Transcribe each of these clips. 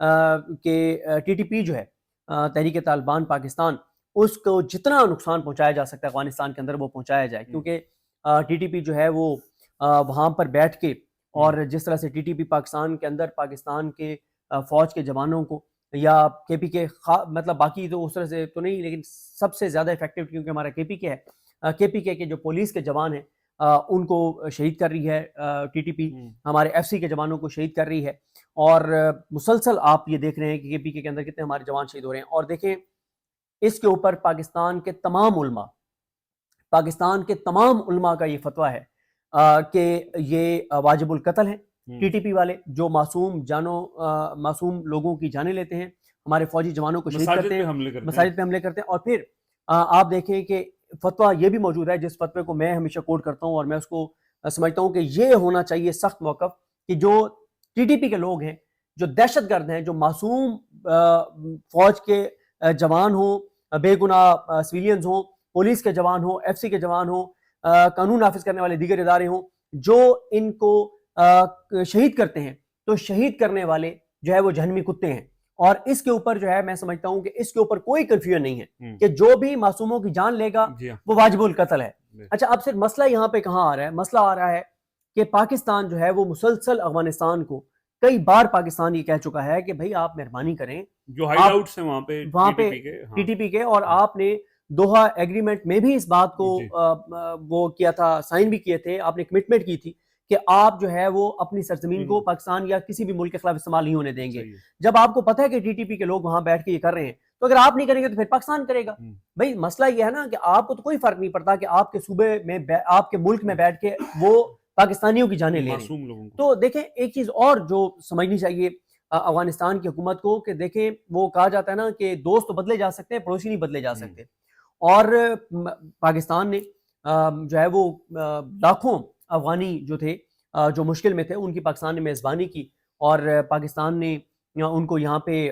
کہ T T P جو ہے تحریک طالبان پاکستان، اس کو جتنا نقصان پہنچایا جا سکتا ہے افغانستان کے اندر وہ پہنچایا جائے، کیونکہ ٹی ٹی پی جو ہے وہ وہاں پر بیٹھ کے اور جس طرح سے ٹی ٹی پی پاکستان کے اندر پاکستان کے فوج کے جوانوں کو یا کے پی کے مطلب باقی تو اس طرح سے تو نہیں، لیکن سب سے زیادہ افیکٹو کیونکہ ہمارا کے پی کے ہے، کے پی کے جو پولیس کے جوان ہیں ان کو شہید کر رہی ہے ٹی ٹی پی، ہمارے ایف سی کے جوانوں کو شہید کر رہی ہے، اور مسلسل آپ یہ دیکھ رہے ہیں کہ کے پی کے اندر کتنے ہمارے جوان شہید ہو رہے ہیں۔ اور دیکھیں اس کے اوپر پاکستان کے تمام علماء کا یہ فتویٰ ہے کہ یہ واجب القتل ہیں ٹی ٹی پی والے، جو معصوم لوگوں کی جانیں لیتے ہیں، ہمارے فوجی جوانوں کو شہید کرتے ہیں، مساجد پہ حملے کرتے ہیں۔ اور پھر آپ دیکھیں کہ فتویٰ یہ بھی موجود ہے، جس فتوے کو میں ہمیشہ کوٹ کرتا ہوں اور میں اس کو سمجھتا ہوں کہ یہ ہونا چاہیے سخت موقف کہ جو ٹی ٹی پی کے لوگ ہیں، جو دہشت گرد ہیں، جو معصوم فوج کے جوان ہوں، بے گناہ سویلینز ہوں، پولیس کے جوان ہوں، ایف سی کے جوان ہوں، قانون نافذ کرنے والے دیگر ادارے ہوں، جو ان کو شہید کرتے ہیں، تو شہید کرنے والے جو ہے وہ جہنمی کتے ہیں۔ اور اس کے اوپر جو ہے میں سمجھتا ہوں کہ اس کے اوپر کوئی کنفیوژن نہیں ہے کہ جو بھی معصوموں کی جان لے گا وہ واجب القتل ہے۔ اچھا، اب صرف مسئلہ یہاں پہ کہاں آ رہا ہے؟ مسئلہ آ رہا ہے کہ پاکستان جو ہے وہ مسلسل افغانستان کو کئی بار پاکستان یہ کہہ چکا ہے کہ بھئی آپ مہربانی کریں، جو ہائیڈ آؤٹس ہیں وہاں پہ ٹی ٹی پی کے، اور آپ نے دوحہ ایگریمنٹ میں بھی اس بات کو وہ کیا تھا، سائن بھی کیے تھے، آپ نے کمٹمنٹ کی تھی کہ آپ جو ہے وہ اپنی سرزمین کو پاکستان یا کسی بھی ملک کے خلاف استعمال نہیں ہونے دیں گے۔ جب آپ کو پتہ ہے کہ ٹی ٹی پی کے لوگ وہاں بیٹھ کے یہ کر رہے ہیں، تو اگر آپ نہیں کریں گے تو پھر پاکستان کرے گا۔ بھئی مسئلہ یہ ہے نا کہ آپ کو تو کوئی فرق نہیں پڑتا کہ آپ کے صوبے میں آپ کے ملک میں بیٹھ کے وہ پاکستانیوں کی جانیں لے رہے ہیں۔ تو دیکھیں ایک چیز اور جو سمجھنی چاہیے افغانستان کی حکومت کو، کہ دیکھیں وہ کہا جاتا ہے نا کہ دوست تو بدلے جا سکتے ہیں، پڑوسی نہیں بدلے جا سکتے، اور پاکستان نے جو ہے وہ لاکھوں افغانی جو تھے جو مشکل میں تھے، ان کی پاکستان نے میزبانی کی، اور پاکستان نے ان کو یہاں پہ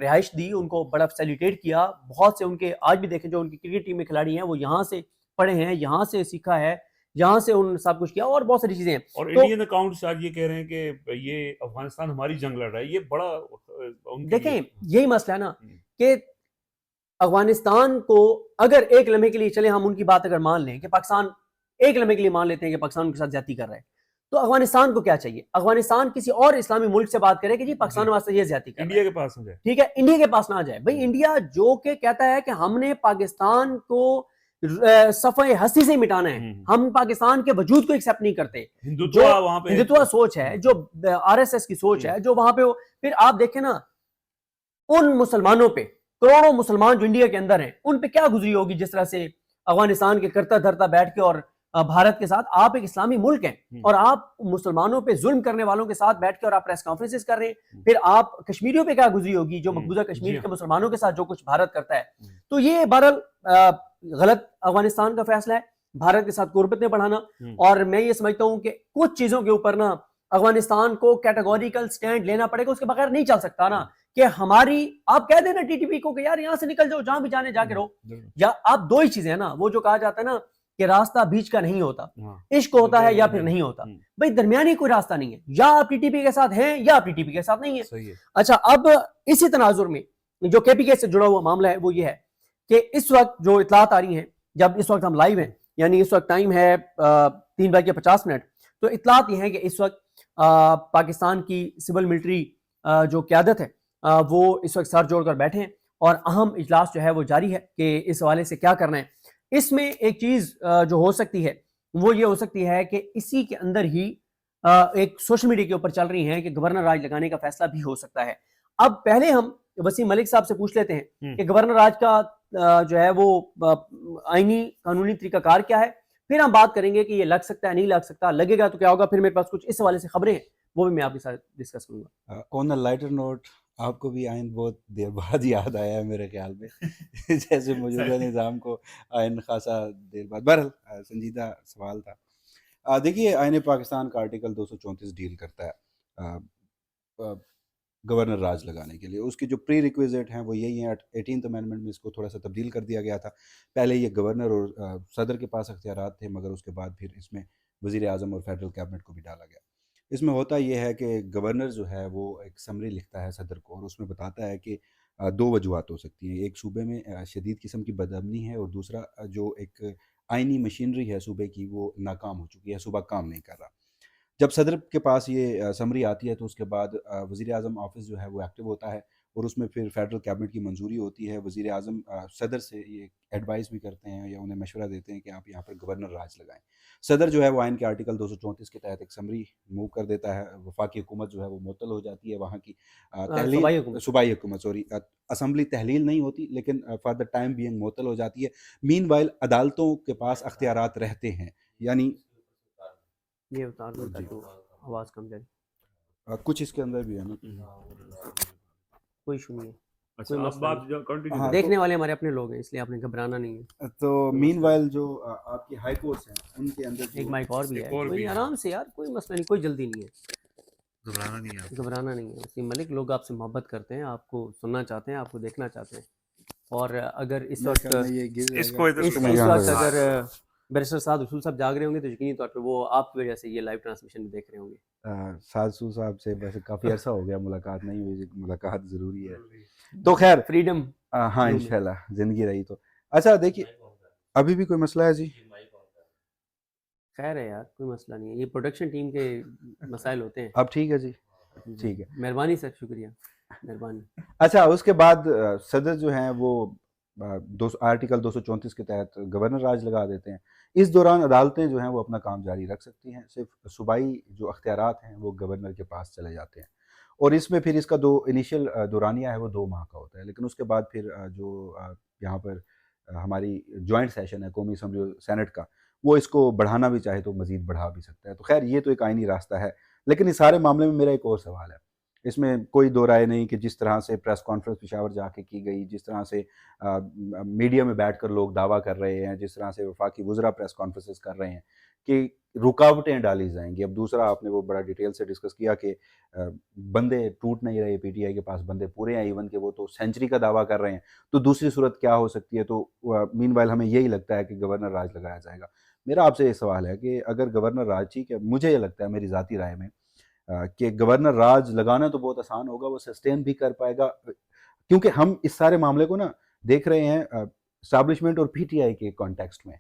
رہائش دی، ان کو بڑا فیسیلیٹیٹ کیا۔ بہت سے ان کے آج بھی دیکھیں جو ان کی کرکٹ ٹیم میں کھلاڑی ہیں وہ یہاں سے پڑھے ہیں، یہاں سے سیکھا ہے، یہاں سے ان سب کچھ کیا، اور بہت ساری چیزیں ہیں۔ اور انڈین اکاؤنٹس آج یہ کہہ رہے ہیں کہ یہ افغانستان ہماری جنگ لڑ رہا ہے، یہ بڑا دیکھیں یہی مسئلہ ہے نا کہ افغانستان کو اگر ایک لمحے کے لیے چلے ہم ان کی بات اگر مان لیں کہ پاکستان ایک لمحے کے لیے مان لیتے ہیں کہ پاکستان ان کے ساتھ زیادتی کر رہا ہے، تو افغانستان کو کیا چاہیے؟ افغانستان کسی اور اسلامی ملک سے بات کرے کہ جی پاکستان واسطے یہ زیادتی کر رہا ہے، انڈیا کے پاس نہ جائے، ٹھیک ہے، انڈیا کے پاس نہ جائے۔ بھئی انڈیا جو کہ کہتا ہے کہ ہم نے پاکستان کو صفحہ ہستی سے مٹانا ہے، ہم پاکستان کے وجود کو ایکسیپٹ نہیں کرتے، جو ہندوتوا سوچ ہے، جو آر ایس ایس کی سوچ ہے، جو وہاں پہ پھر آپ دیکھیں نا ان مسلمانوں پہ، کروڑوں مسلمان جو انڈیا کے اندر ہیں، ان پہ کیا گزری ہوگی جس طرح سے افغانستان کے کرتا دھرتا بیٹھ کے، اور بھارت کے ساتھ آپ ایک اسلامی ملک ہیں اور آپ مسلمانوں پہ ظلم کرنے والوں کے ساتھ بیٹھ کے اور آپ پریس کانفرنسز کر رہے ہیں، پھر آپ کشمیریوں پہ کیا گزری ہوگی جو مقبوضہ کشمیر کے مسلمانوں کے ساتھ جو کچھ بھارت کرتا ہے۔ تو یہ بہرحال غلط افغانستان کا فیصلہ ہے بھارت کے ساتھ قربتیں بڑھانا، اور میں یہ سمجھتا ہوں کہ کچھ چیزوں کے اوپر نا افغانستان کو کیٹیگوریکل سٹینڈ لینا پڑے گا، اس کے بغیر نہیں چل سکتا نا کہ ہماری آپ کہہ دیں نا ٹی ٹی پی کو کہ یار یہاں سے نکل جاؤ، جہاں بھی جانے جا کے رہو، یا آپ دو ہی چیزیں ہیں نا، وہ جو کہا جاتا ہے نا کہ راستہ بیچ کا نہیں ہوتا، عشق ہوتا ہے یا پھر نہیں ہوتا، بھئی درمیانی کوئی راستہ نہیں ہے، یا آپ ٹی ٹی پی کے ساتھ ہیں یا آپ ٹی ٹی پی کے ساتھ نہیں ہیں۔ اچھا، اب اسی تناظر میں جو کے پی کے سے جڑا ہوا معاملہ ہے وہ یہ ہے کہ اس وقت جو اطلاعات آ رہی ہیں، جب اس وقت ہم لائیو ہیں، یعنی اس وقت ٹائم ہے 3:50، تو اطلاعات یہ ہیں کہ اس وقت پاکستان کی سول ملٹری جو قیادت ہے وہ اس وقت سر جوڑ کر بیٹھے ہیں، اور اہم اجلاس جو ہے وہ جاری ہے کہ اس حوالے سے کیا کرنا ہے۔ اس میں ایک چیز جو ہو سکتی ہے وہ یہ ہو سکتی ہے کہ اسی کے اندر ہی ایک سوشل میڈیا کے اوپر چل رہی ہیں کہ گورنر راج لگانے کا فیصلہ بھی ہو سکتا ہے۔ اب پہلے ہم وسیم ملک صاحب سے پوچھ لیتے ہیں کہ گورنر راج کا جو ہے وہ آئینی قانونی طریقہ کار کیا ہے، پھر ہم بات کریں گے کہ یہ لگ سکتا ہے نہیں لگ سکتا، لگے گا تو کیا ہوگا، پھر میرے پاس کچھ اس حوالے سے خبریں ہیں وہ بھی میں آپ کے ساتھ ڈسکس کروں گا۔ آن اے لائٹر نوٹ، آپ کو بھی آئین بہت دیر بعد یاد آیا ہے میرے خیال میں جیسے موجودہ نظام کو آئین خاصا دیر بعد۔ بہرحال سنجیدہ سوال تھا۔ دیکھیے آئین پاکستان کا آرٹیکل 234 ڈیل کرتا ہے گورنر راج لگانے کے لیے، اس کی جو پری ریکویزٹ ہیں وہ یہی ہیں۔ 18th امینڈمنٹ میں اس کو تھوڑا سا تبدیل کر دیا گیا تھا، پہلے یہ گورنر اور صدر کے پاس اختیارات تھے، مگر اس کے بعد پھر اس میں وزیر اعظم اور فیڈرل کیبنٹ کو بھی ڈالا گیا۔ اس میں ہوتا یہ ہے کہ گورنر جو ہے وہ ایک سمری لکھتا ہے صدر کو، اور اس میں بتاتا ہے کہ دو وجوہات ہو سکتی ہیں. ایک صوبے میں شدید قسم کی بدامنی ہے، اور دوسرا جو ایک آئینی مشینری ہے صوبے کی وہ ناکام ہو چکی ہے، صوبہ کام نہیں کر رہا. جب صدر کے پاس یہ سمری آتی ہے تو اس کے بعد وزیر اعظم آفس جو ہے وہ ایکٹیو ہوتا ہے، اور اس میں پھر فیڈرل کیبنٹ کی منظوری ہوتی ہے. وزیر اعظم صدر سے یہ ایڈوائز بھی کرتے ہیں یا انہیں مشورہ دیتے ہیں کہ آپ یہاں پر گورنر راج لگائیں. صدر جو ہے وہ آئین کے آرٹیکل 234 کے تحت ایک سمری موو کر دیتا ہے. وفاقی حکومت جو ہے وہ معطل ہو جاتی ہے. وہاں کی تحلیل، صوبائی حکومت سوری، اسمبلی تحلیل نہیں ہوتی لیکن فار دا ٹائم بینگ معطل ہو جاتی ہے. مین وائل عدالتوں کے پاس اختیارات رہتے ہیں، یعنی یہ اتار دو تاکہ آواز کم جائے. کچھ اس کے اندر بھی ہے نا. کوئی ایشو نہیں ہے. اچھا اب آپ کنٹینیو دیکھنے والے ہمارے اپنے لوگ ہیں، اس لیے آپ نے گھبرانا نہیں ہے. تو مین وائل جو آپ کی ہائی کورٹس ہیں ان کے اندر ایک مائک اور بھی ہے، کوئی آرام سے یار، کوئی مسئلہ نہیں، کوئی جلدی نہیں ہے، گھبرانا نہیں ہے. وسیم ملک، لوگ آپ سے محبت کرتے ہیں، آپ کو سننا چاہتے ہیں، آپ کو دیکھنا چاہتے ہیں. اور اگر اس وقت اگر بیرسٹر سعد رسول صاحب جاگ رہے ہوں گے تو یقینی طور پہ وہ آپ کی وجہ سے یہ لائیو ٹرانسمیشن دیکھ رہے ہوں گے. سعد رسول صاحب سے ویسے کافی عرصہ ہو گیا ملاقات نہیں ہوئی، ملاقات ضروری ہے. تو خیر فریڈم، ہاں انشاءاللہ زندگی رہی تو. اچھا دیکھیے ابھی بھی کوئی مسئلہ ہے جی؟ خیر ہے یار، کوئی مسئلہ نہیں ہے، یہ پروڈکشن ٹیم کے مسائل ہوتے ہیں. اب ٹھیک ہے جی، ٹھیک ہے، مہربانی سر، شکریہ، مہربانی. اچھا اس کے بعد صدر جو ہیں وہ آرٹیکل 234 کے تحت گورنر راج لگا دیتے ہیں. اس دوران عدالتیں جو ہیں وہ اپنا کام جاری رکھ سکتی ہیں، صرف صوبائی جو اختیارات ہیں وہ گورنر کے پاس چلے جاتے ہیں. اور اس میں پھر اس کا انیشیل دورانیہ ہے وہ 2 ماہ کا ہوتا ہے، لیکن اس کے بعد پھر جو یہاں پر ہماری جوائنٹ سیشن ہے قومی اسمبلی اور سینٹ کا، وہ اس کو بڑھانا بھی چاہے تو مزید بڑھا بھی سکتا ہے. تو خیر یہ تو ایک آئینی راستہ ہے. لیکن اس سارے معاملے میں میرا ایک اور سوال ہے، اس میں کوئی دو رائے نہیں کہ جس طرح سے پریس کانفرنس پشاور جا کے کی گئی، جس طرح سے میڈیا میں بیٹھ کر لوگ دعویٰ کر رہے ہیں، جس طرح سے وفاقی وزراء پریس کانفرنسز کر رہے ہیں کہ رکاوٹیں ڈالی جائیں گی. اب دوسرا آپ نے وہ بڑا ڈیٹیل سے ڈسکس کیا کہ بندے ٹوٹ نہیں رہے، پی ٹی آئی کے پاس بندے پورے ہیں، ایون کہ وہ تو سینچری کا دعویٰ کر رہے ہیں. تو دوسری صورت کیا ہو سکتی ہے؟ تو مین وائل ہمیں یہی لگتا ہے کہ گورنر راج لگایا جائے گا. میرا آپ سے یہ سوال ہے کہ اگر گورنر راج، ٹھیک ہے، مجھے یہ لگتا ہے میری ذاتی رائے میں کہ گورنر راج لگانا تو بہت آسان ہوگا، وہ سسٹین بھی کر پائے گا، کیونکہ ہم اس سارے معاملے کو نا دیکھ رہے ہیں اسٹیبلشمنٹ اور پی ٹی آئی کے کانٹیکسٹ میں.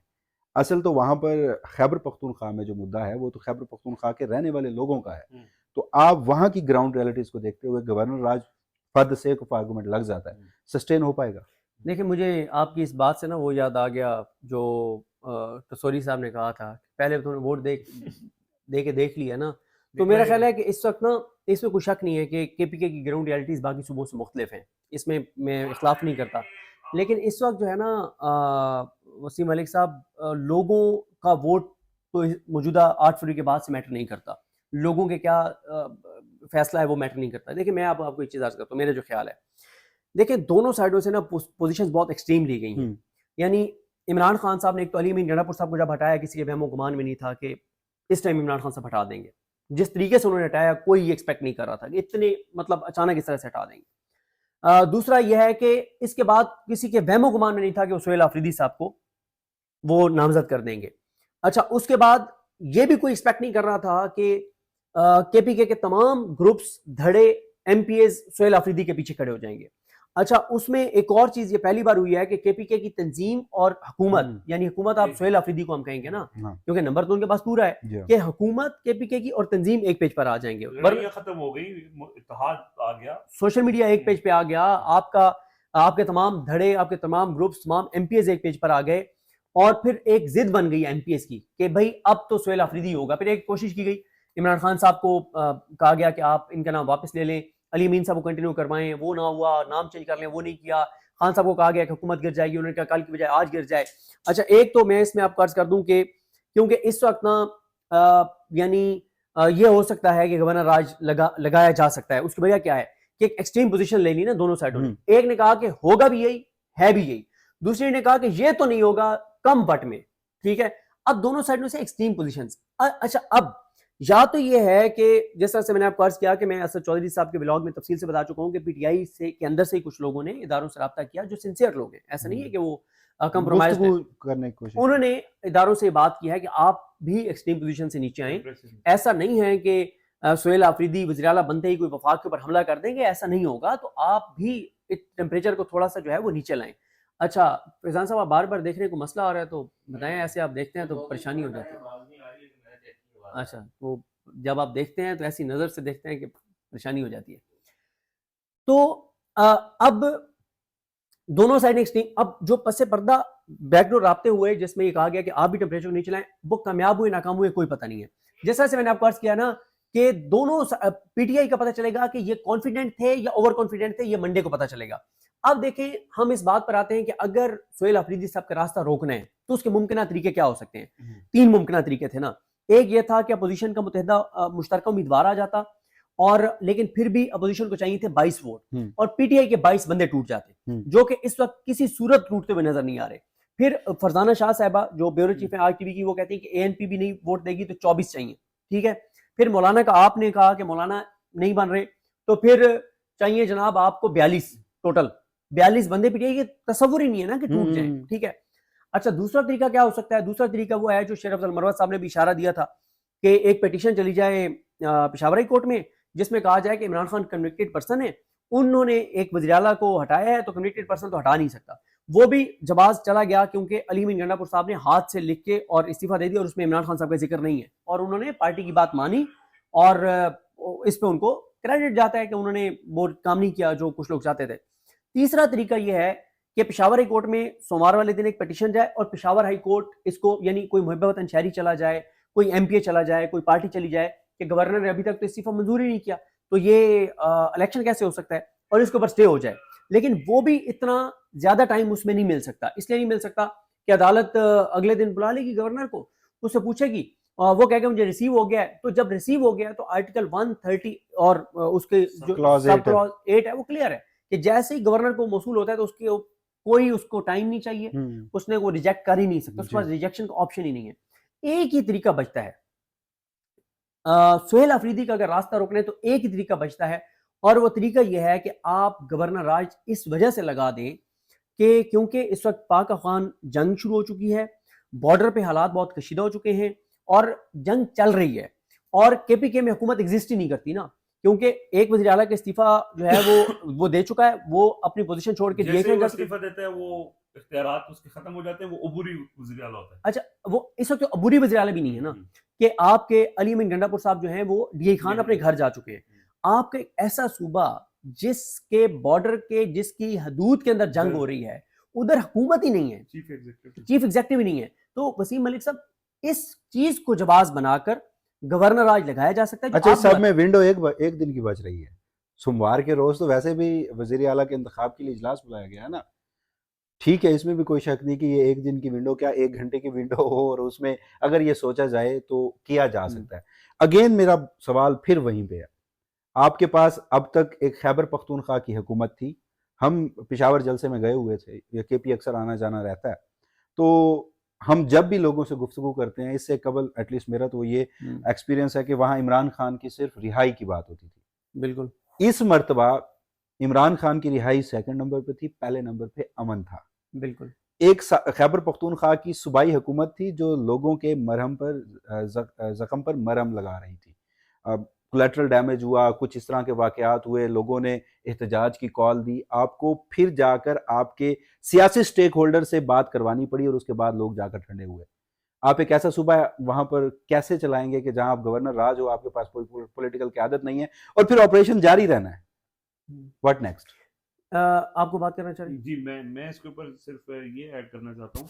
اصل تو وہاں پر خیبر پختونخوا میں جو مدعا ہے وہ تو خیبر پختونخوا کے رہنے والے لوگوں کا ہے. تو آپ وہاں کی گراؤنڈ ریئلٹیز کو دیکھتے ہوئے governor Raj for the sake of argument لگ جاتا ہے، سسٹین ہو پائے گا؟ دیکھیں مجھے آپ کی اس بات سے نا وہ یاد آ گیا جو تصوری صاحب نے کہا تھا، پہلے تو ووٹ دے کے دیکھ لیا نا. تو میرا خیال ہے کہ اس وقت نا اس میں کوئی شک نہیں ہے کہ کے پی کے کی گراؤنڈ ریالٹیز باقی صوبوں سے مختلف ہیں، اس میں میں اختلاف نہیں کرتا. لیکن اس وقت جو ہے نا وسیم ملک صاحب، لوگوں کا ووٹ تو موجودہ 8 فروری کے بعد سے میٹر نہیں کرتا، لوگوں کے کیا فیصلہ ہے وہ میٹر نہیں کرتا. دیکھیں میں آپ کو ایک چیز عرض کرتا ہوں، میرا جو خیال ہے، دیکھیں دونوں سائڈوں سے نا پوزیشنز بہت ایکسٹریم لی گئی ہیں. یعنی عمران خان صاحب نے ایک تو علی امین ڈنڈا پور صاحب کو جب ہٹایا، کسی کے وہم و گمان میں نہیں تھا کہ اس ٹائم عمران خان صاحب ہٹا دیں گے. جس طریقے سے انہوں نے ہٹایا کوئی ایکسپیکٹ نہیں کر رہا تھا کہ اتنے مطلب اچانک اس طرح سے ہٹا دیں گے. دوسرا یہ ہے کہ اس کے بعد کسی کے وہم و گمان میں نہیں تھا کہ وہ سہیل آفریدی صاحب کو وہ نامزد کر دیں گے. اچھا اس کے بعد یہ بھی کوئی ایکسپیکٹ نہیں کر رہا تھا کہ کے پی کے تمام گروپس دھڑے M P As Sohail Afridi کے پیچھے کھڑے ہو جائیں گے. اچھا اس میں ایک اور چیز یہ پہلی بار ہوئی ہے کہ کے پی کے کی تنظیم اور حکومت، یعنی حکومت آپ سہیل آفریدی کو ہم کہیں گے نا کیونکہ نمبر تو ان کے پاس پورا ہے، کہ حکومت کے پی کے کی اور تنظیم ایک پیج پر آ جائیں گے. ختم ہو گئی، اتحاد آ گیا، سوشل میڈیا ایک پیج پہ آ گیا، آپ کے تمام دھڑے، آپ کے تمام گروپس، تمام ایم پی ایز ایک پیج پر آ گئے. اور پھر ایک ضد بن گئی ایم پی ایس کی کہ بھائی اب تو سہیل آفریدی ہوگا. پھر ایک کوشش کی گئی، عمران خان صاحب کو کہا گیا کہ آپ ان کا نام واپس لے لیں، علی امین صاحب کو کنٹینیو کروائیں، وہ نہ ہوا، نام چینج کر لیں، وہ نہیں کیا. خان صاحب کو کہا گیا کہ حکومت گر جائے گی، انہوں نے کہا کل کی بجائے آج گر جائے. اچھا ایک تو میں اس میں آپ کو عرض کر دوں کہ کیونکہ اس وقت نا یعنی یہ ہو سکتا ہے کہ گورنر راج لگایا جا سکتا ہے. اس کی وجہ کیا ہے کہ ایک ایکسٹریم پوزیشن لے لی نا دونوں سائڈوں نے. ایک نے کہا کہ ہوگا بھی یہی ہے بھی یہی، دوسری نے کہا کہ یہ تو نہیں ہوگا کم بٹ میں. ٹھیک ہے، اب دونوں سائڈوں سے ایکسٹریم پوزیشنز. اچھا اب یا تو یہ ہے کہ جس طرح سے میں نے آپ کو عرض کیا کہ میں اسد چودھری صاحب کے بلاگ میں تفصیل سے بتا چکا ہوں کہ پی ٹی آئی سے کے اندر سے ہی کچھ لوگوں نے اداروں سے رابطہ کیا جو سنسیئر لوگ ہیں، ایسا نہیں ہے کہ وہ کمپرومائز کرنے کی کوشش، انہوں نے اداروں سے بات کی ہے کہ آپ بھی ایکسٹریم پوزیشن سے نیچے آئیں. ایسا نہیں ہے کہ سہیل آفریدی وزیر اعلیٰ بنتے ہی کوئی وفاق کے اوپر حملہ کر دیں گے، ایسا نہیں ہوگا. تو آپ بھی ٹیمپریچر کو تھوڑا سا جو ہے وہ نیچے لائیں. اچھا فیضان صاحب، آپ بار بار دیکھ رہے ہیں کوئی مسئلہ آ رہا ہے تو بتائیں، ایسے آپ دیکھتے ہیں تو پریشانی ہو جاتی ہے. اچھا، تو جب آپ دیکھتے ہیں تو ایسی نظر سے دیکھتے ہیں کہ پریشانی ہو جاتی ہے. تو اب دونوں سائڈ ایکسٹریم، اب جو پس پردہ بیک ڈور رابطے ہوئے جس میں یہ کہا گیا کہ آپ بھی ٹیمپریچر کو نیچے لائیں، وہ کامیاب ہوئے ناکام ہوئے کوئی پتہ نہیں ہے. جس طرح سے میں نے آپ کو عرض کیا نا کہ دونوں پی ٹی آئی کا پتہ چلے گا کہ یہ کانفیڈنٹ تھے یا اوور کانفیڈنٹ تھے، یہ منڈے کو پتہ چلے گا. اب دیکھیں ہم اس بات پر آتے ہیں کہ اگر سہیل آفریدی صاحب کا راستہ روکنا ہے تو اس کے ممکنہ طریقے کیا ہو سکتے ہیں. 3 ممکنہ طریقے تھے نا. ایک یہ تھا کہ اپوزیشن کا متحدہ مشترکہ امیدوار آ جاتا، اور لیکن پھر بھی اپوزیشن کو چاہیے تھے 22 ووٹ اور پی ٹی آئی کے 22 بندے ٹوٹ جاتے، جو کہ اس وقت کسی صورت ٹوٹتے ہوئے نظر نہیں آ رہے. پھر فرزانہ شاہ صاحبہ جو بیورو چیف ہیں آج ٹی وی کی، وہ کہتی ہیں کہ اے این پی بھی نہیں ووٹ دے گی تو 24 چاہیے. ٹھیک ہے. پھر مولانا کا آپ نے کہا کہ مولانا نہیں بن رہے تو پھر چاہیے جناب آپ کو 42 ٹوٹل 42 بندے پی ٹی آئی کے تصور ہی نہیں ہے نا کہ ٹوٹ جائیں. ٹھیک ہے. اچھا دوسرا طریقہ کیا ہو سکتا ہے؟ دوسرا طریقہ وہ ہے جو شیر افضل مروت صاحب نے بھی اشارہ دیا تھا کہ ایک پیٹیشن چلی جائے پشاور ہائی کورٹ میں جس میں کہا جائے کہ عمران خان کنوکٹڈ پرسن ہے، انہوں نے ایک وزیر اعلیٰ کو ہٹایا ہے تو کنوکٹڈ پرسن تو ہٹا نہیں سکتا. وہ بھی جواز چلا گیا کیونکہ علی امین گنڈا پور صاحب نے ہاتھ سے لکھ کے اور استعفیٰ دے دیا اور اس میں عمران خان صاحب کا ذکر نہیں ہے، اور انہوں نے پارٹی کی بات مانی اور اس پہ ان کو کریڈٹ جاتا ہے کہ انہوں نے وہ کام نہیں کیا جو کچھ لوگ چاہتے تھے. تیسرا طریقہ یہ ہے کہ پشاور ہائی کورٹ میں سوموار والے دن ایک پیٹیشن جائے اور پشاور ہائی کورٹ اس کو، یعنی کوئی محب وطن شہری چلا جائے، کوئی ایم پی اے چلا جائے، کوئی پارٹی چلی جائے کہ گورنر نے ابھی تک تو استعفیٰ منظور ہی نہیں کیا، تو یہ الیکشن کیسے ہو سکتا ہے، اور اس کے اوپر سٹے ہو جائے. لیکن وہ بھی اتنا زیادہ ٹائم اس میں نہیں مل سکتا. اس لیے نہیں مل سکتا کہ عدالت اگلے دن بلا لے گی گورنر کو، اس سے پوچھے گی، وہ کہے گا مجھے ریسیو ہو گیا ہے. تو جب ریسیو ہو گیا تو آرٹیکل 130 اور اس کے جو سب کلاز 8 ہے وہ کلیئر ہے کہ جیسے ہی گورنر کو موصول ہوتا ہے تو اس کے کوئی اس کو ٹائم نہیں چاہیے، اس نے وہ ریجیکٹ کر ہی نہیں سکتا، اس کے پاس ریجیکشن کا آپشن ہی نہیں ہے. ایک ہی طریقہ بچتا ہے سہیل آفریدی کا اگر راستہ روکنے تو ایک ہی طریقہ بچتا ہے، اور وہ طریقہ یہ ہے کہ آپ گورنر راج اس وجہ سے لگا دیں کہ کیونکہ اس وقت پاک افغان جنگ شروع ہو چکی ہے، بارڈر پہ حالات بہت کشیدہ ہو چکے ہیں اور جنگ چل رہی ہے، اور کے پی کے میں حکومت ایگزسٹ ہی نہیں کرتی نا، کیونکہ ایک وزیر اعلیٰ کا استعفیٰ جو ہے وہ دے چکا ہے، وہ اپنی پوزیشن چھوڑ کے جیسے وہ استعفیٰ دیتا ہے وہ اختیارات اس کے ختم ہو جاتے ہیں، وہ عبوری وزیر اعلیٰ ہوتا ہے. اچھا وہ اس وقت عبوری وزیر اعلیٰ بھی نہیں ہے نا، کہ آپ کے علی امین گنڈا پور صاحب جو ہیں وہ ڈی اے خان اپنے گھر جا چکے ہیں. آپ کا ایک ایسا صوبہ جس کے بارڈر کے جس کی حدود کے اندر جنگ ہو رہی ہے، ادھر حکومت ہی نہیں ہے، چیف ایگزیکٹو ہی نہیں ہے. تو وسیم ملک صاحب اس چیز کو جواز بنا کر گورنر راج لگایا جا سکتا ہے. اچھا سب میں ونڈو ایک دن کی بچ رہی ہے، سوموار کے روز تو ویسے بھی وزیر اعلیٰ کے انتخاب کے لیے اجلاس بلایا گیا ہے نا. ٹھیک ہے، اس میں بھی کوئی شک نہیں کہ یہ ایک دن کی ونڈو کیا 1 گھنٹے کی ونڈو ہو، اور اس میں اگر یہ سوچا جائے تو کیا جا سکتا ہے. اگین میرا سوال پھر وہیں پہ ہے، آپ کے پاس اب تک ایک خیبر پختونخوا کی حکومت تھی، ہم پشاور جلسے میں گئے ہوئے تھے، یہ کے پی اکثر آنا جانا رہتا ہے، تو ہم جب بھی لوگوں سے گفتگو کرتے ہیں، اس سے قبل ایٹ لیسٹ میرا تو یہ ایکسپیرینس ہے کہ وہاں عمران خان کی صرف رہائی کی بات ہوتی تھی. بالکل. اس مرتبہ عمران خان کی رہائی 2nd نمبر پہ تھی، پہلے نمبر پہ امن تھا. بالکل. ایک خیبر پختونخوا کی صوبائی حکومت تھی جو لوگوں کے مرہم پر زخم پر مرہم لگا رہی تھی. کولیٹرل ڈیمیج ہوا، کچھ اس طرح کے واقعات ہوئے، لوگوں نے احتجاج کی کال دی، آپ کو پھر جا کر آپ کے سیاسی سٹیک ہولڈر سے بات کروانی پڑی، اور اس کے بعد لوگ جا کر ٹھنڈے ہوئے. آپ ایک ایسا صوبہ وہاں پر کیسے چلائیں گے کہ جہاں آپ گورنر راج ہو، آپ کے پاس کوئی پولیٹیکل قیادت نہیں ہے، اور پھر آپریشن جاری رہنا ہے. What next? آپ کو بات کرنا چاہیے؟ جی میں اس کے اوپر صرف یہ ایڈ کرنا چاہتا ہوں،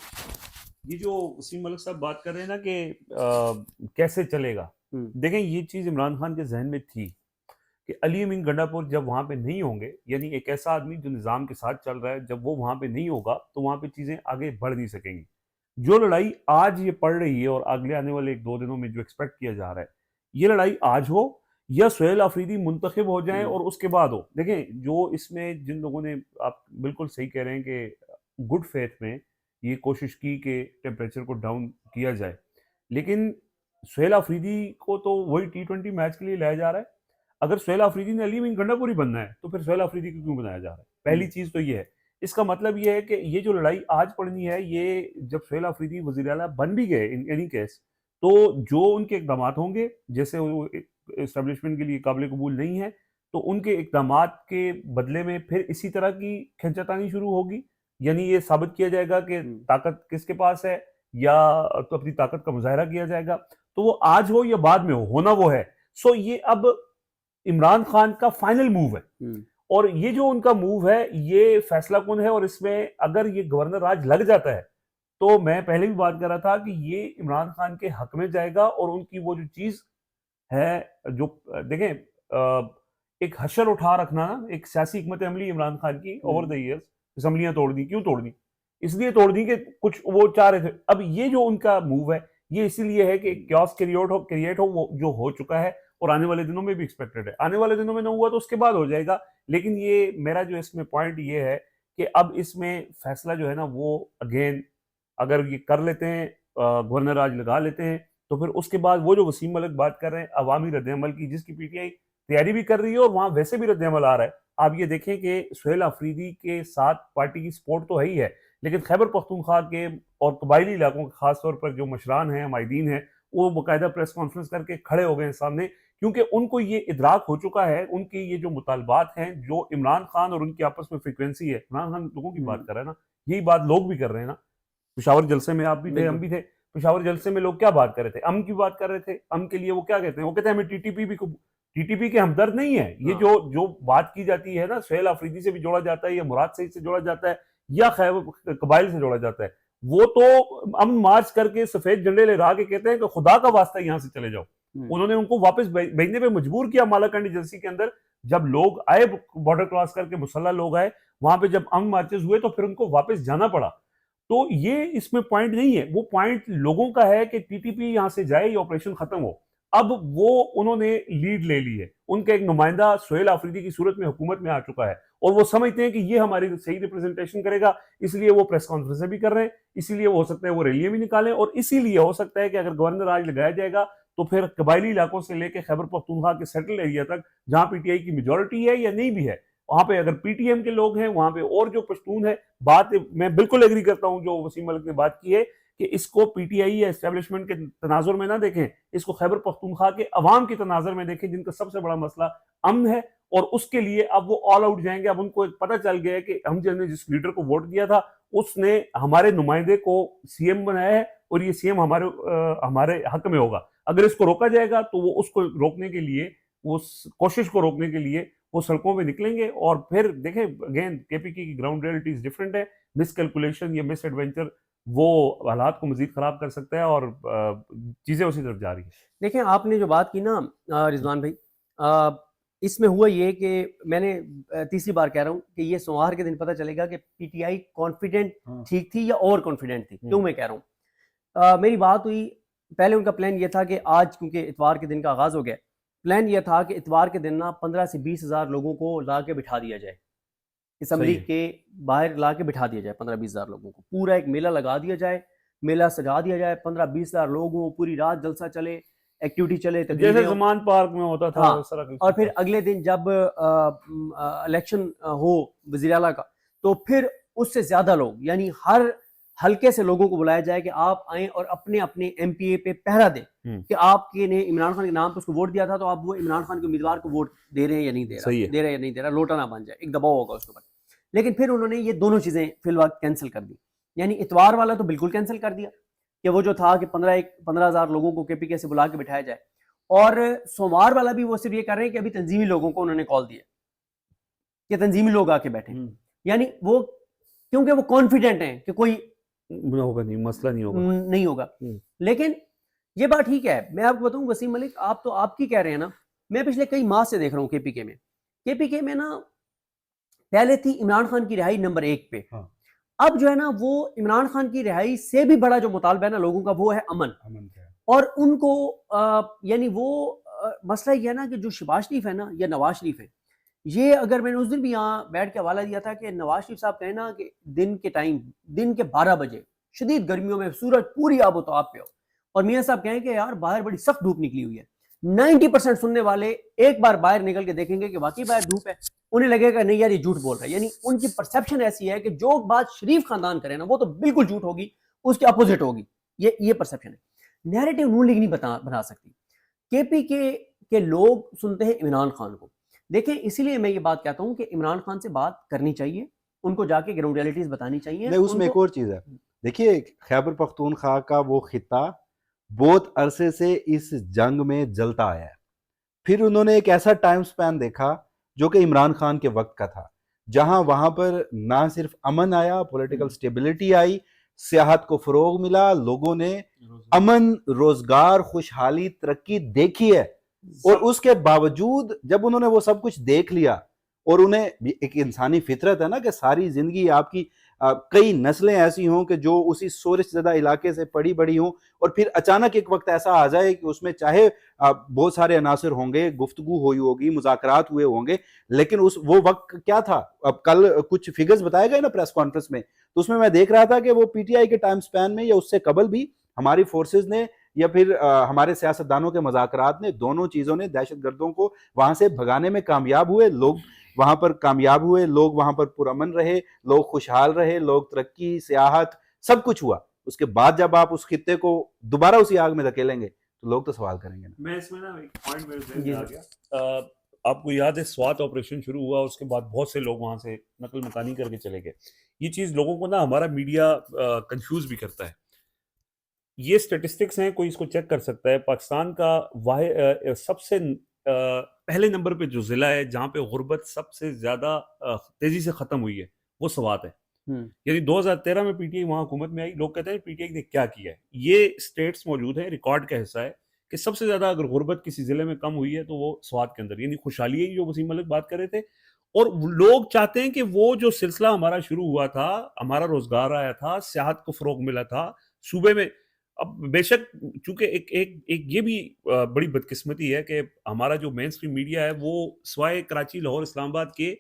یہ جو وسیم ملک صاحب بات کر رہے ہیں نا کہ کیسے چلے گا، دیکھیں یہ چیز عمران خان کے ذہن میں تھی کہ علی امین گنڈا پور جب وہاں پہ نہیں ہوں گے، یعنی ایک ایسا آدمی جو نظام کے ساتھ چل رہا ہے، جب وہ وہاں پہ نہیں ہوگا تو وہاں پہ چیزیں آگے بڑھ نہیں سکیں گی. جو لڑائی آج یہ پڑ رہی ہے اور اگلے آنے والے 1-2 دنوں میں جو ایکسپیکٹ کیا جا رہا ہے، یہ لڑائی آج ہو یا سہیل آفریدی منتخب ہو جائیں اور اس کے بعد ہو. دیکھیں جو اس میں جن لوگوں نے، آپ بالکل صحیح کہہ رہے ہیں کہ گڈ فیتھ میں یہ کوشش کی کہ ٹیمپریچر کو ڈاؤن کیا جائے، لیکن سہیل آفریدی کو تو وہی T20 میچ کے لیے لایا جا رہا ہے. اگر سہیل آفریدی نے علی امین گنڈا پوری بننا ہے تو پھر سہیل آفریدی کو کیوں بنایا جا رہا ہے؟ پہلی چیز تو یہ ہے. اس کا مطلب یہ ہے کہ یہ جو لڑائی آج پڑنی ہے، یہ جب سہیل آفریدی وزیر اعلیٰ بن بھی گئے ان اینی کیس، تو جو ان کے اقدامات ہوں گے، جیسے وہ اسٹیبلشمنٹ کے لیے قابل قبول نہیں ہے، تو ان کے اقدامات کے بدلے میں پھر اسی طرح کی کھینچتانی شروع ہوگی. یعنی یہ ثابت کیا جائے گا کہ طاقت کس کے پاس ہے، یا تو اپنی طاقت کا مظاہرہ کیا جائے گا، تو وہ آج ہو یا بعد میں ہو، ہونا وہ ہے. سو یہ اب عمران خان کا فائنل موو ہے، اور یہ جو ان کا موو ہے یہ فیصلہ کن ہے، اور اس میں اگر یہ گورنر راج لگ جاتا ہے تو میں پہلے بھی بات کر رہا تھا کہ یہ عمران خان کے حق میں جائے گا، اور ان کی وہ جو چیز ہے جو دیکھیں ایک حشر اٹھا رکھنا، ایک سیاسی حکمت عملی عمران خان کی اوور دا ایئرز، اسمبلیاں توڑ دی. کیوں توڑ دی؟ اس لیے توڑ دی کہ کچھ وہ چاہ رہے تھے. اب یہ جو ان کا موو ہے یہ اسی لیے ہے کہ کیوس کریٹ ہو وہ جو ہو چکا ہے، اور آنے والے دنوں میں بھی ایکسپیکٹڈ ہے. آنے والے دنوں میں نہ ہوا تو اس کے بعد ہو جائے گا. لیکن یہ میرا جو اس میں پوائنٹ یہ ہے کہ اب اس میں فیصلہ جو ہے نا وہ اگین اگر یہ کر لیتے ہیں، گورنر راج لگا لیتے ہیں، تو پھر اس کے بعد وہ جو وسیم ملک بات کر رہے ہیں عوامی رد عمل کی، جس کی پی ٹی آئی تیاری بھی کر رہی ہے اور وہاں ویسے بھی رد عمل آ رہا ہے. آپ یہ دیکھیں کہ سہیل آفریدی کے ساتھ پارٹی کی سپورٹ تو ہے ہی ہے، لیکن خیبر پختونخوا کے اور قبائلی علاقوں کے خاص طور پر جو مشران ہیں، عمائدین ہیں، وہ باقاعدہ پریس کانفرنس کر کے کھڑے ہو گئے ہیں سامنے، کیونکہ ان کو یہ ادراک ہو چکا ہے، ان کی یہ جو مطالبات ہیں، جو عمران خان اور ان کی آپس میں فریکوینسی ہے. عمران خان لوگوں کی بات کر رہے ہیں نا، یہی بات لوگ بھی کر رہے ہیں نا. پشاور جلسے میں آپ بھی تھے، ہم بھی تھے. پشاور جلسے میں لوگ کیا بات کر رہے تھے؟ امن کی بات کر رہے تھے. امن کے لیے وہ کیا کہتے ہیں؟ وہ کہتے ہیں ہمیں ٹی ٹی پی کے ہمدرد نہیں ہے. یہ جو بات کی جاتی ہے نا، سہیل آفریدی سے بھی جوڑا جاتا ہے، یا مراد سعید سے جوڑا جاتا ہے، یا خیبر قبائل سے جوڑا جاتا ہے، وہ تو امن مارچ کر کے سفید جھنڈے لہرا کے کہتے ہیں کہ خدا کا واسطہ یہاں سے چلے جاؤ. انہوں نے ان کو واپس بھیجنے پہ مجبور کیا مالاکنڈ ایجنسی کے اندر. جب لوگ آئے بارڈر کراس کر کے، مسلح لوگ آئے وہاں پہ، جب امن مارچز ہوئے تو پھر ان کو واپس جانا پڑا. تو یہ اس میں پوائنٹ نہیں ہے، وہ پوائنٹ لوگوں کا ہے کہ ٹی ٹی پی یہاں سے جائے، یہ آپریشن ختم ہو. اب وہ انہوں نے لیڈ لے لی ہے، ان کا ایک نمائندہ سہیل آفریدی کی صورت میں حکومت میں آ چکا ہے، اور وہ سمجھتے ہیں کہ یہ ہماری صحیح ریپرزنٹیشن کرے گا، اس لیے وہ پریس کانفرنسیں بھی کر رہے ہیں، اسی لیے وہ ہو سکتا ہے وہ ریلیاں بھی نکالیں، اور اسی لیے ہو سکتا ہے کہ اگر گورنر راج لگایا جائے گا تو پھر قبائلی علاقوں سے لے کے خیبر پختونخوا کے سیٹل ایریا تک، جہاں پی ٹی آئی کی میجورٹی ہے یا نہیں بھی ہے، وہاں پہ اگر پی ٹی ایم کے لوگ ہیں، وہاں پہ اور جو پشتون ہے. بات میں بالکل ایگری کرتا ہوں جو وسیم ملک نے بات کی ہے کہ اس کو پی ٹی آئی یا اسٹیبلشمنٹ کے تناظر میں نہ دیکھیں، اس کو خیبر پختونخوا کے عوام کے تناظر میں دیکھیں، جن کا سب سے بڑا مسئلہ امن ہے، اور اس کے لیے اب وہ آل آؤٹ جائیں گے. اب ان کو ایک پتہ چل گیا ہے کہ ہم جس لیڈر کو ووٹ دیا تھا اس نے ہمارے نمائندے کو سی ایم بنایا ہے، اور یہ سی ایم ہمارے حق میں ہوگا. اگر اس کو روکا جائے گا تو وہ اس کو روکنے کے لیے، وہ کوشش کو روکنے کے لیے وہ سڑکوں پہ نکلیں گے. اور پھر دیکھیں اگین کے پی کی گراؤنڈ ریئلٹیز ڈفرینٹ ہے. مس کیلکولیشن یا مس ایڈونچر وہ حالات کو مزید خراب کر سکتا ہے، اور چیزیں اسی طرف جا رہی ہیں. دیکھیں آپ نے جو بات کی نا رضوان بھائی، اس میں ہوا یہ کہ میں نے تیسری بار کہہ رہا ہوں کہ یہ سوموار کے دن پتہ چلے گا کہ پی ٹی آئی کانفیڈنٹ ٹھیک تھی یا اوور کانفیڈنٹ تھی. کیوں میں کہہ رہا ہوں، میری بات ہوئی پہلے ان کا پلان یہ تھا کہ آج کیونکہ اتوار کے دن کا آغاز ہو گیا، پلان یہ تھا کہ اتوار کے دن نا 15 سے 20 ہزار لوگوں کو لا کے بٹھا دیا جائے، اسمبلی کے باہر لا کے بٹھا دیا جائے. 15-20 ہزار لوگوں کو پورا ایک میلہ لگا دیا جائے، میلہ سجا دیا جائے، 15-20 ہزار لوگوں، پوری رات جلسہ چلے، ایکٹیویٹی چلے، جیسے زمان پارک میں ہوتا تھا. اور پھر اگلے دن جب الیکشن ہو وزیر اعلیٰ کا، تو پھر اس سے زیادہ لوگ، یعنی ہر حلقے سے لوگوں کو بلایا جائے کہ آپ آئیں اور اپنے اپنے ایم پی اے پہ پہرا دیں کہ آپ کے نے عمران خان کے نام پہ اس کو ووٹ دیا تھا، تو آپ وہ عمران خان کے امیدوار کو ووٹ دے رہے ہیں یا نہیں دے رہے ہیں یا نہیں دے رہا، لوٹا نہ بن جائے، ایک دباؤ ہوگا اس کے اوپر. لیکن پھر انہوں نے یہ دونوں چیزیں فی الوقت کینسل کر دی. یعنی اتوار والا تو بالکل کینسل کر دیا کہ وہ جو تھا کہ 15 ہزار لوگوں کو کے پی کے سے بلا کے بٹھایا جائے، اور سوموار والا بھی وہ صرف یہ کر رہے ہیں کہ ابھی تنظیمی لوگوں کو انہوں نے کال دیا کہ تنظیمی لوگ آ کے بیٹھے، یعنی وہ کیونکہ وہ کانفیڈنٹ ہیں کہ کوئی ہوگا نہیں، مسئلہ نہیں ہوگا. لیکن یہ بات ٹھیک ہے. میں آپ کو بتاؤں وسیم ملک، آپ تو آپ کی کہہ رہے ہیں نا، میں پچھلے کئی ماہ سے دیکھ رہا ہوں کے پی کے میں نا پہلے تھی عمران خان کی رہائی نمبر 1 پہ. اب جو ہے نا وہ عمران خان کی رہائی سے بھی بڑا جو مطالبہ ہے نا لوگوں کا، وہ ہے امن. اور ان کو یعنی وہ مسئلہ یہ ہے نا کہ جو شہباز شریف ہے نا یا نواز شریف ہے، یہ اگر میں نے اس دن بھی یہاں بیٹھ کے حوالہ دیا تھا کہ نواز شریف صاحب کہیں نا کہ دن کے ٹائم، دن کے 12 بجے شدید گرمیوں میں سورج پوری آب و تاب پہ ہو، اور میاں صاحب کہیں کہ یار باہر بڑی سخت دھوپ نکلی ہوئی ہے، 90% سننے والے ایک بار باہر نکل کے دیکھیں گے کہ واقعی باہر دھوپ ہے، انہیں لگے گا نہیں یار یہ جھوٹ بول رہا ہے. یعنی ان کی پرسیپشن ایسی ہے کہ جو بات شریف خاندان کرے نا وہ تو بالکل جھوٹ ہوگی، اس کے اپوزٹ ہوگی. یہ پرسیپشن ہے. نیریٹو نون لیگ نہیں بنا سکتی. کہ لوگ سنتے ہیں عمران خان کو. دیکھیں اسی لیے میں یہ بات کہتا ہوں کہ عمران خان سے بات کرنی چاہیے, ان کو جا کے گراؤنڈ ریئلٹیز بتانی چاہیے. نہیں اس میں ایک اور چیز ہے, دیکھیے خیبر پختونخوا کا وہ خطہ بہت عرصے سے اس جنگ میں جلتا آیا ہے. پھر انہوں نے ایک ایسا ٹائم سپین دیکھا جو کہ عمران خان کے وقت کا تھا, جہاں وہاں پر نہ صرف امن آیا, پولیٹیکل سٹیبلٹی آئی, سیاحت کو فروغ ملا, لوگوں نے امن, روزگار, خوشحالی, ترقی دیکھی ہے. اور اس کے باوجود جب انہوں نے وہ سب کچھ دیکھ لیا, اور انہیں ایک انسانی فطرت ہے نا کہ ساری زندگی آپ کی کئی نسلیں ایسی ہوں کہ جو اسی سورج زدہ علاقے سے پڑی بڑی ہوں, اور پھر اچانک ایک وقت ایسا آ جائے کہ اس میں چاہے بہت سارے عناصر ہوں گے, گفتگو ہوئی ہوگی, مذاکرات ہوئے ہوں گے, لیکن وہ وقت کیا تھا. اب کل کچھ فگرز بتائے گئے نا پریس کانفرنس میں, تو اس میں میں دیکھ رہا تھا کہ وہ پی ٹی آئی کے ٹائم سپین میں یا اس سے قبل بھی ہماری فورسز نے یا پھر ہمارے سیاستدانوں کے مذاکرات نے, دونوں چیزوں نے دہشت گردوں کو وہاں سے بھگانے میں کامیاب ہوئے. لوگ وہاں پر کامیاب ہوئے, لوگ وہاں پر پرامن رہے, لوگ خوشحال رہے, لوگ ترقی, سیاحت, سب کچھ ہوا. اس کے بعد جب آپ اس خطے کو دوبارہ اسی آگ میں دھکیلیں گے تو لوگ تو سوال کریں گے. میں اس میں نا ایک پوائنٹ میرے ذہن میں آ گیا, آپ کو یاد ہے سوات آپریشن شروع ہوا, اس کے بعد بہت سے لوگ وہاں سے نقل مکانی کر کے چلے گئے. یہ چیز لوگوں کو نا ہمارا میڈیا کنفیوز بھی کرتا ہے. یہ سٹیٹسٹکس ہیں, کوئی اس کو چیک کر سکتا ہے. پاکستان کا واحد سب سے پہلے نمبر پہ جو ضلع ہے جہاں پہ غربت سب سے زیادہ تیزی سے ختم ہوئی ہے وہ سوات ہے. یعنی 2013 میں پی ٹی آئی وہاں حکومت میں آئی, لوگ کہتے ہیں پی ٹی آئی نے کیا کیا ہے. یہ سٹیٹس موجود ہیں, ریکارڈ کا حصہ ہے کہ سب سے زیادہ اگر غربت کسی ضلع میں کم ہوئی ہے تو وہ سوات کے اندر, یعنی خوشحالی ہے جو وسیم ملک بات کر رہے تھے. اور لوگ چاہتے ہیں کہ وہ جو سلسلہ ہمارا شروع ہوا تھا, ہمارا روزگار آیا تھا, سیاحت کو فروغ ملا تھا صوبے میں. اب بے شک چونکہ ایک یہ بھی بڑی بدقسمتی ہے کہ ہمارا جو مین سٹریم میڈیا ہے وہ سوائے کراچی, لاہور, اسلام آباد کے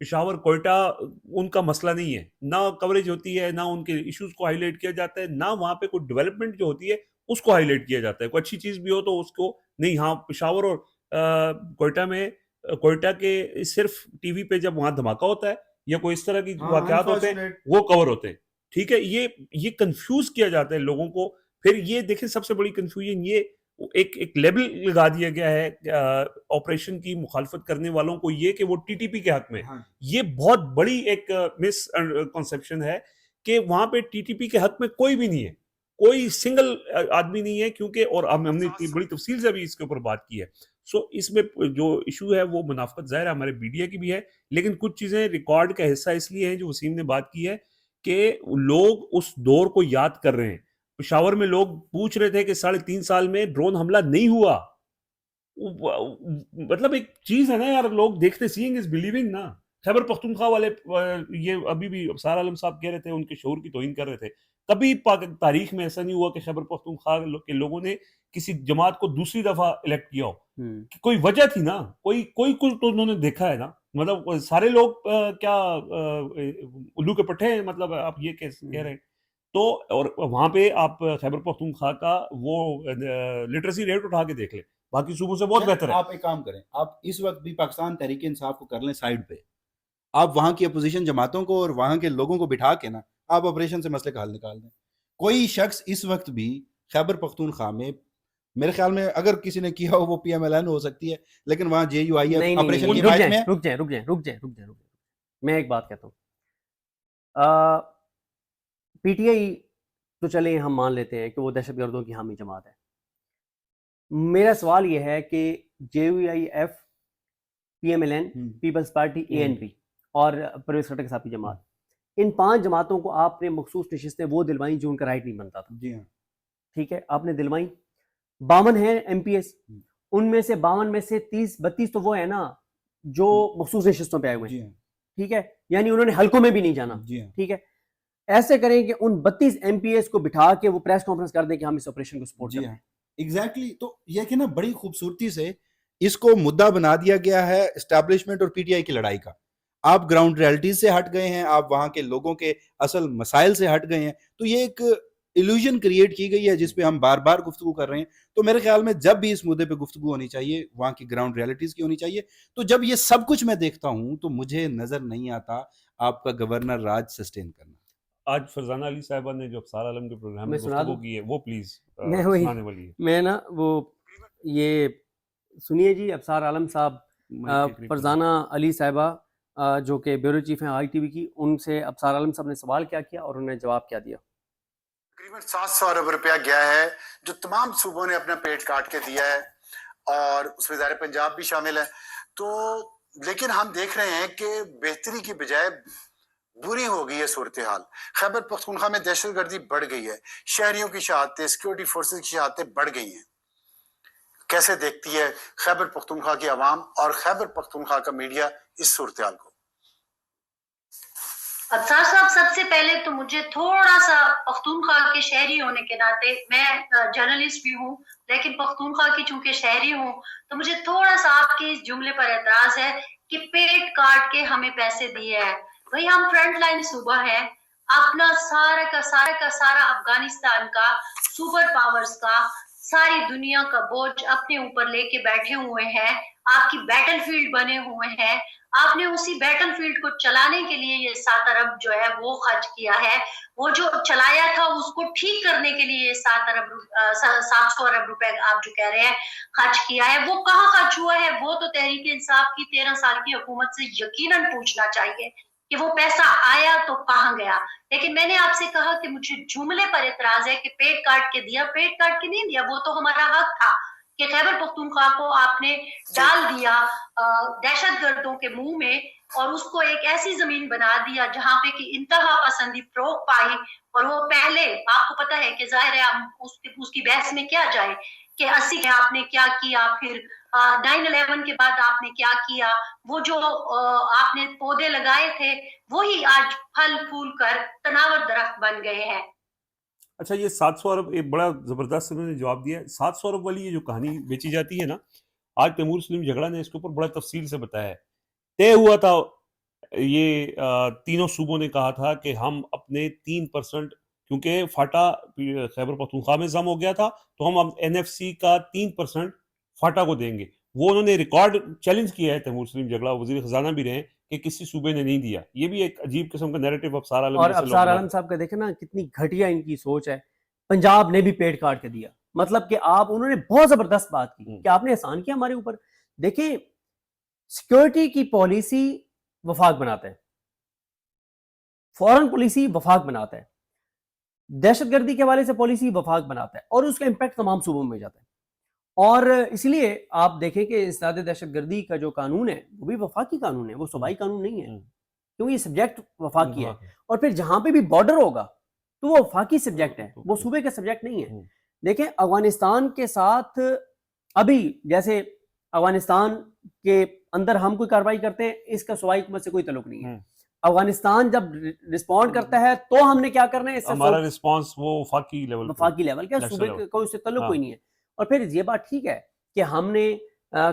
پشاور, کوئٹہ, ان کا مسئلہ نہیں ہے, نہ کوریج ہوتی ہے, نہ ان کے ایشوز کو ہائی لائٹ کیا جاتا ہے, نہ وہاں پہ کوئی ڈیولپمنٹ جو ہوتی ہے اس کو ہائی لائٹ کیا جاتا ہے. کوئی اچھی چیز بھی ہو تو اس کو نہیں. ہاں پشاور اور کوئٹہ میں, کوئٹہ کے صرف ٹی وی پہ جب وہاں دھماکہ ہوتا ہے یا کوئی اس طرح کی واقعات ہوتے ہیں وہ کور ہوتے ہیں. ٹھیک ہے, یہ کنفیوز کیا جاتا ہے لوگوں کو. پھر یہ دیکھیں سب سے بڑی کنفیوژن یہ ایک لیبل لگا دیا گیا ہے آپریشن کی مخالفت کرنے والوں کو, یہ کہ وہ ٹی ٹی پی کے حق میں. یہ بہت بڑی ایک مس کنسپشن ہے کہ وہاں پہ ٹی ٹی پی کے حق میں کوئی بھی نہیں ہے, کوئی سنگل آدمی نہیں ہے, کیونکہ اور ہم نے اتنی بڑی تفصیل سے بھی اس کے اوپر بات کی ہے. سو اس میں جو ایشو ہے وہ منافقت ظاہر ہے ہمارے میڈیا کی بھی ہے, لیکن کچھ چیزیں ریکارڈ کا حصہ اس لیے ہیں جو وسیم نے بات کی ہے کہ لوگ اس دور کو یاد کر رہے ہیں. پشاور میں لوگ پوچھ رہے تھے کہ 3.5 سال میں ڈرون حملہ نہیں ہوا. مطلب ایک چیز ہے نا یار, لوگ دیکھتے, سیئنگ از بلیونگ نا. خیبر پختونخوا والے یہ ابھی بھی ابصار عالم صاحب کہہ رہے تھے, ان کے شعور کی توہین کر رہے تھے. کبھی تاریخ میں ایسا نہیں ہوا کہ خیبر پختونخوا کے لوگوں نے کسی جماعت کو دوسری دفعہ الیکٹ کیا ہو. کوئی وجہ تھی نا, کوئی کچھ تو انہوں نے دیکھا ہے نا. مطلب سارے لوگ کیا الو کے پٹھے ہیں, مطلب آپ یہ کہہ رہے ہیں. تو اور وہاں پہ آپ خیبر پختونخوا کا وہ لٹریسی ریٹ اٹھا کے دیکھ لیں, باقی صوبوں سے بہت بہتر ہے. آپ ایک کام کریں, آپ اس وقت بھی پاکستان تحریک انصاف کو کر لیں سائیڈ پہ, آپ وہاں کی اپوزیشن جماعتوں کو اور وہاں کے لوگوں کو بٹھا کے نا آپ آپریشن سے مسئلے کا حل نکال دیں. کوئی شخص اس وقت بھی خیبر پختونخوا میں, میرے خیال میں اگر کسی نے کیا ہو وہ پی ایم ایل این ہو سکتی ہے, لیکن وہاں جے یو آئی ایف آپریشن کی حمایت میں. رک جائیں, میں ایک بات کہتا ہوں. پی ٹی آئی تو چلے ہم مان لیتے ہیں کہ وہ دہشت گردوں کی حامی جماعت ہے. میرا سوال یہ ہے کہ J U I F, P M L N, Peoples Party, A N P اور پرویز خٹک صاحب کی جماعت, ان 5 جماعتوں کو آپ نے مخصوص نشستیں وہ دلوائیں جو ان کا رائٹ نہیں بنتا تھا. جی ہاں, ٹھیک ہے, آپ نے دلوائیں. 52 ہیں ایم پی ایس, ان میں سے 52 میں سے 30-32 تو وہ ہیں نا جو مخصوص نشستوں پہ آئے ہوئے ہیں. ٹھیک ہے, یعنی انہوں نے حلقوں میں بھی نہیں جانا. ٹھیک ہے, ایسے کریں کہ ان 32 ایم پی ایس کو بٹھا کے وہ پریس کانفرنس کر دیں کہ ہم اس آپریشن کو سپورٹ کریں. ایگزیکٹلی. تو یہ کہ نا بڑی خوبصورتی سے اس کو مدعا بنا دیا گیا ہے اسٹیبلشمنٹ اور پی ٹی آئی کی لڑائی کا. آپ گراؤنڈ ریالٹیز سے ہٹ گئے ہیں, آپ وہاں کے لوگوں کے اصل مسائل سے ہٹ گئے ہیں. تو یہ ایک ایلوژن کریٹ کی گئی ہے جس پہ ہم بار بار گفتگو کر رہے ہیں. تو میرے خیال میں جب بھی اس مدعے پہ گفتگو ہونی چاہیے وہاں کی گراؤنڈ ریالٹیز کی ہونی چاہیے. تو جب یہ سب کچھ میں دیکھتا ہوں تو مجھے نظر نہیں آتا آپ کا گورنر راج سسٹین کرنا. آج فرزانہ علی صاحبہ نے جو ابصار عالم کے پروگرام میں گفتگو کی ہے وہ پلیز میں سنانے والی ہے. میں نا وہ یہ سنیے جی ابصار عالم صاحب، فرزانہ علی صاحبہ جو کہ بیورو چیف ہیں آئی ٹی وی کی، ان سے ابصار عالم صاحب نے سوال کیا کیا اور انہوں نے جواب کیا دیا۔ تقریباً 700 ارب روپیہ گیا ہے جو تمام صوبوں نے اپنا پیٹ کاٹ کے دیا ہے، اور اس میں ظاہر پنجاب بھی شامل ہے۔ تو لیکن ہم دیکھ رہے ہیں کہ بہتری کی بجائے بری ہو گئی ہے صورتحال۔ خیبر پختونخوا میں دہشت گردی بڑھ گئی ہے، شہریوں کی شہادتیں، سیکورٹی فورسز کی شہادتیں بڑھ گئی ہیں۔ کیسے دیکھتی ہے خیبر پختونخوا کی عوام اور خیبر پختونخوا کا میڈیا اس صورتحال کو؟ ابصار صاحب، سب سے پہلے تو مجھے تھوڑا سا پختونخوا کے شہری ہونے کے ناطے، میں جرنلسٹ بھی ہوں لیکن پختونخوا کی چونکہ شہری ہوں، تو مجھے تھوڑا سا آپ کے اس جملے پر اعتراض ہے کہ پیٹ کاٹ کے ہمیں پیسے دیے ہیں۔ بھئی ہم فرنٹ لائن صوبہ ہے، اپنا سارا افغانستان کا، سپر پاورز کا، ساری دنیا کا بوجھ اپنے اوپر لے کے بیٹھے ہوئے ہیں، آپ کی بیٹل فیلڈ بنے ہوئے ہیں، آپ نے اسی بیٹل فیلڈ کو چلانے کے لیے یہ 7 ارب جو ہے وہ خرچ کیا ہے، وہ جو چلایا تھا اس کو ٹھیک کرنے کے لیے 700 ارب روپے آپ جو کہہ رہے ہیں خرچ کیا ہے، وہ کہاں خرچ ہوا ہے؟ وہ تو تحریک انصاف کی 13 سال کی حکومت سے یقیناً پوچھنا چاہیے کہ وہ پیسہ آیا تو کہاں گیا۔ لیکن میں نے آپ سے کہا کہ مجھے جملے پر اعتراض ہے کہ پیٹ کاٹ کے دیا، پیٹ کاٹ کے نہیں دیا، وہ تو ہمارا حق تھا کہ خیبر پختونخوا کو آپ نے ڈال دیا دہشت گردوں کے منہ میں، اور اس کو ایک ایسی زمین بنا دیا جہاں پہ کہ انتہا پسندی فروغ پائی، اور وہ پہلے آپ کو پتا ہے کہ ظاہر ہے اس کی بحث میں کیا جائے کہ 80 کے آپ نے کیا کیا، پھر 9/11 کے بعد آپ نے کیا کیا، وہ جو آپ نے پودے لگائے تھے وہی آج پھل پھول کر تناور درخت بن گئے ہیں۔ اچھا، یہ 700 ارب ایک بڑا زبردست انہوں نے جواب دیا ہے۔ 700 ارب والی یہ جو کہانی بیچی جاتی ہے نا، آج تیمور سلیم جھگڑا نے اس کے اوپر بڑا تفصیل سے بتایا ہے۔ طے ہوا تھا، یہ تینوں صوبوں نے کہا تھا کہ ہم اپنے 3%، کیونکہ فاٹا خیبر پختونخوا میں ضم ہو گیا تھا، تو ہم اب NFC کا 3% فاٹا کو دیں گے۔ وہ انہوں نے ریکارڈ چیلنج کیا ہے، تیمور سلیم جھگڑا وزیر خزانہ بھی رہے، کہ کسی صوبے نے نہیں دیا۔ یہ بھی ایک عجیب قسم کا نیریٹو ابصار عالم اور ابصار عالم صاحب کا دیکھیں نا کتنی گھٹیا ان کی سوچ ہے، پنجاب نے بھی پیٹ کاٹ کے دیا، مطلب کہ انہوں نے بہت زبردست بات کی کہ آپ نے احسان کیا ہمارے اوپر۔ دیکھیں، سیکورٹی کی پالیسی وفاق بناتا ہے، فورن پالیسی وفاق بناتا ہے، دہشت گردی کے حوالے سے پالیسی وفاق بناتا ہے، اور اس کا امپیکٹ تمام صوبوں میں جاتا ہے۔ اور اس لیے آپ دیکھیں کہ انسداد دہشت گردی کا جو قانون ہے وہ بھی وفاقی قانون ہے، وہ صوبائی قانون نہیں ہے، کیونکہ یہ سبجیکٹ وفاقی ہے، اور پھر جہاں پہ بھی بارڈر ہوگا تو وہ وفاقی سبجیکٹ ہے، وہ صوبے کا سبجیکٹ نہیں ہے۔ دیکھیں افغانستان کے ساتھ ابھی جیسے افغانستان کے اندر ہم کوئی کارروائی کرتے ہیں، اس کا صوبائی حکومت سے کوئی تعلق نہیں ہے۔ افغانستان جب رسپونڈ کرتا ہے تو ہم نے کیا کرنا ہے، اس سے ہمارا رسپانس وہ وفاقی لیول کیا صوبے کا کوئی اس سے تعلق کوئی نہیں ہے۔ اور پھر یہ بات ٹھیک ہے کہ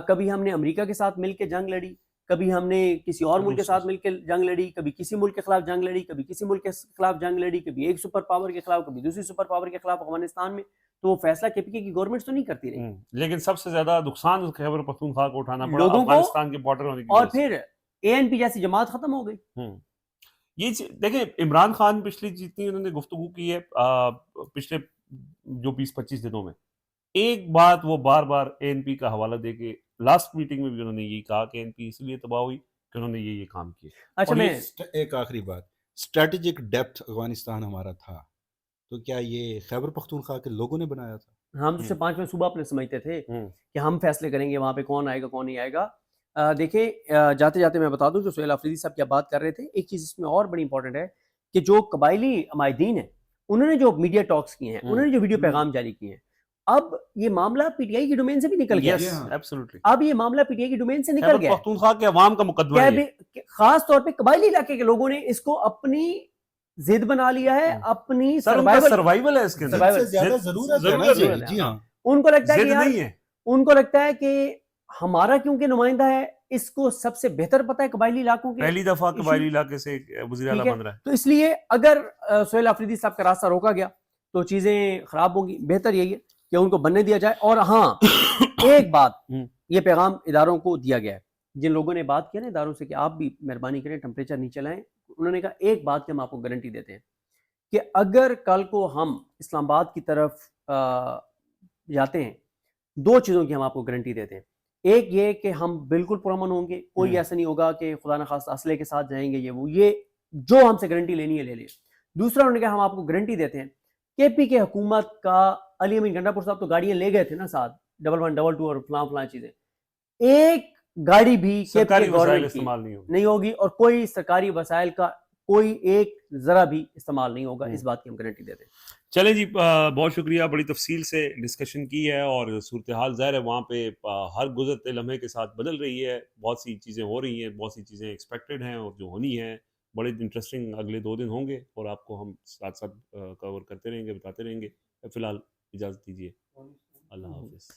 کبھی ہم نے امریکہ کے ساتھ مل کے جنگ لڑی، کبھی ہم نے کسی اور ملک کے ساتھ مل کے جنگ لڑی، کبھی کسی ملک کے خلاف جنگ لڑی، کبھی کسی ملک کے خلاف جنگ لڑی، کبھی ایک سپر پاور کے خلاف، کبھی دوسری سپر پاور کے خلاف افغانستان میں، تو وہ فیصلہ KPK کی گورنمنٹ تو نہیں کرتی رہی، لیکن سب سے زیادہ نقصان خیبر پختونخوا کو اٹھانا پڑا افغانستان کے بارڈر ہونے کی وجہ سے، اور پھر ANP جیسی جماعت ختم ہو گئی۔ یہ دیکھیں، عمران خان پچھلی جتنی انہوں نے گفتگو کی ہے پچھلے جو 20-25 دنوں میں، ایک بات وہ بار بار ANP کا حوالہ دے کے لاسٹ میٹنگ میں بھی انہوں نے یہی کہا کہ ANP اس لیے تباہ ہوئی کہ انہوں نے یہ کام کیے۔ اچھا، میں ایک آخری بات، اسٹریٹجک ڈیپتھ افغانستان ہمارا تھا، تو کیا یہ خیبر پختونخوا کے لوگوں نے بنایا تھا؟ ہم سے 5واں صوبہ اپنے سمجھتے تھے کہ ہم فیصلے کریں گے وہاں پہ کون آئے گا کون نہیں آئے گا۔ دیکھیں، جاتے جاتے میں بتا دوں جو سہیل آفریدی صاحب کیا بات کر رہے تھے، ایک چیز اس میں اور بڑی امپورٹنٹ ہے کہ جو قبائلی عمائدین ہیں انہوں نے جو میڈیا ٹاکس کیے ہیں، انہوں نے جو ویڈیو پیغام جاری کیے ہیں، اب یہ معاملہ PTI کی ڈومین سے بھی نکل گیا، اب یہ معاملہ PTI کی ڈومین سے نکل گیا، پختونخوا کے عوام کا مقدمہ ہے، خاص طور پہ قبائلی علاقے کے لوگوں نے اس کو اپنی ضد بنا لیا ہے، اپنی سروائیول ہے، اس کے اندر زیادہ ضرورت ہے۔ جی ہاں، ان کو لگتا ہے کہ ہمارا کیونکہ نمائندہ ہے، اس کو سب سے بہتر پتہ ہے قبائلی علاقوں کے، پہلی دفعہ قبائلی علاقے سے وزیر اعلیٰ بن رہا ہے، تو اس لیے اگر سہیل آفریدی صاحب کا راستہ روکا گیا تو چیزیں خراب ہوں گی۔ بہتر یہی ہے کہ ان کو بننے دیا جائے۔ اور ہاں، ایک بات، یہ پیغام اداروں کو دیا گیا ہے، جن لوگوں نے بات کیا نا اداروں سے کہ آپ بھی مہربانی کریں ٹمپریچر نیچے لائیں، انہوں نے کہا ایک بات کہ ہم آپ کو گارنٹی دیتے ہیں کہ اگر کل کو ہم اسلام آباد کی طرف جاتے ہیں، 2 چیزوں کی ہم آپ کو گارنٹی دیتے ہیں۔ ایک یہ کہ ہم بالکل پرامن ہوں گے، کوئی ایسا نہیں ہوگا کہ خدا نخواستہ اسلحے کے ساتھ جائیں گے، یہ جو ہم سے گارنٹی لینی ہے لے لیں۔ دوسرا انہوں نے کہا ہم آپ کو گارنٹی دیتے ہیں، کے پی کے حکومت کا علی امین گنڈا پور صاحب تو گاڑیاں لے گئے تھے نا ساتھ 1122 اور فلاں چیزیں، ایک گاڑی بھی کے پی سرکاری کے وسائل گورنمنٹ کی استعمال نہیں ہوگی۔ نہیں ہوگی، اور کوئی سرکاری وسائل کا کوئی ایک ذرا بھی استعمال نہیں ہوگا، اس بات کی ہم گارنٹی دیتے ہیں۔ چلیں جی، بہت شکریہ، بڑی تفصیل سے ڈسکشن کی ہے، اور صورتحال ظاہر ہے وہاں پہ ہر گزرتے لمحے کے ساتھ بدل رہی ہے، بہت سی چیزیں ہو رہی ہیں، بہت سی چیزیں ایکسپیکٹڈ ہیں اور جو ہونی ہیں، بڑے انٹرسٹنگ اگلے 2 دن ہوں گے، اور آپ کو ہم ساتھ ساتھ کور کرتے رہیں گے، بتاتے رہیں گے۔ فی الحال اجازت دیجیے، اللہ حافظ۔